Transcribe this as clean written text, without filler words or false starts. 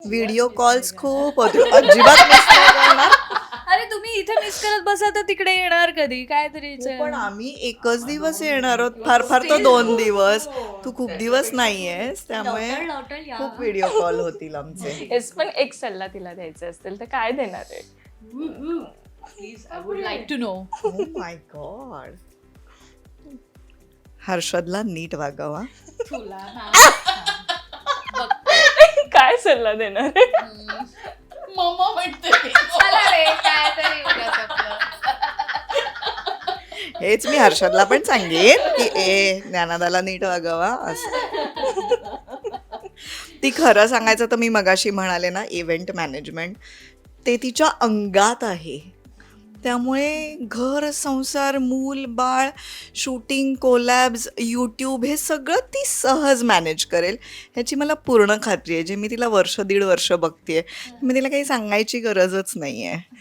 Video calls खूप होते. अजिबात मिस नाही करणार. अरे तुम्ही इथे मिस करत बसा तर तिकडे येणार कधी काहीतरी पण आम्ही एकच दिवस येणार आहोत, फार फार तो 2 दिवस. तू खूप दिवस नाहीयेस, त्यामुळे खूप व्हिडिओ कॉल होतील आमचे. येस, पण एक सल्ला तिला द्यायचा असेल तर काय देणार आहे? Please I would like to know. Oh my God. हर्षदला नीट वागवा. काय सल्ला देणार आहे? मम्मा म्हणते चला रे काहीतरी उगाच आपलं. हेच मी हर्षदला पण सांगेन की ज्ञानादाला नीट वागवा असं. ती खरं सांगायचं तर मी मगाशी म्हणाले ना, इव्हेंट मॅनेजमेंट ते तिच्या अंगात आहे. त्यामुळे घर, संसार, मूल, बाळ, शूटिंग, कोलॅब्स, यूट्यूब हे सगळं ती सहज मॅनेज करेल ह्याची मला पूर्ण खात्री आहे. जे मी तिला वर्ष दीड वर्ष बघतेय, मी तिला काही सांगायची गरजच नाही आहे.